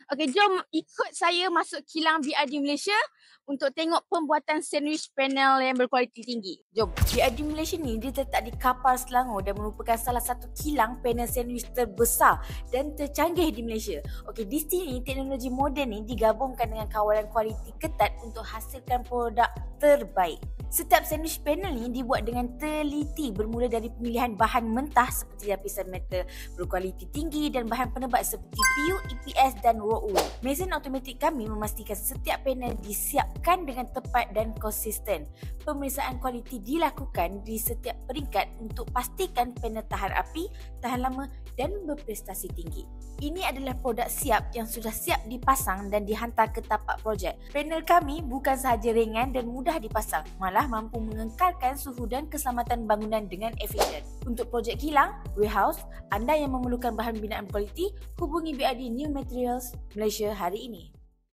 Okey, jom ikut saya masuk kilang BRD Malaysia untuk tengok pembuatan sandwich panel yang berkualiti tinggi. Jom. BRD Malaysia ni dia terletak di Kapar Selangor dan merupakan salah satu kilang panel sandwich terbesar dan tercanggih di Malaysia. Okey, di sini teknologi moden ni digabungkan dengan kawalan kualiti ketat untuk hasilkan produk terbaik. Setiap sandwich panel ni dibuat dengan teliti bermula dari pemilihan bahan mentah seperti lapisan metal berkualiti tinggi dan bahan penebat seperti PU, EPS dan raw wool. Mesin automatik kami memastikan setiap panel disiapkan dengan tepat dan konsisten. Pemeriksaan kualiti dilakukan di setiap peringkat untuk pastikan panel tahan api, tahan lama dan berprestasi tinggi. Ini adalah produk siap yang sudah siap dipasang dan dihantar ke tapak projek. Panel kami bukan sahaja ringan dan mudah dipasang, malah mampu mengekalkan suhu dan keselamatan bangunan dengan efisien. Untuk projek kilang, warehouse, anda yang memerlukan bahan binaan kualiti, hubungi BRD New Materials Malaysia hari ini.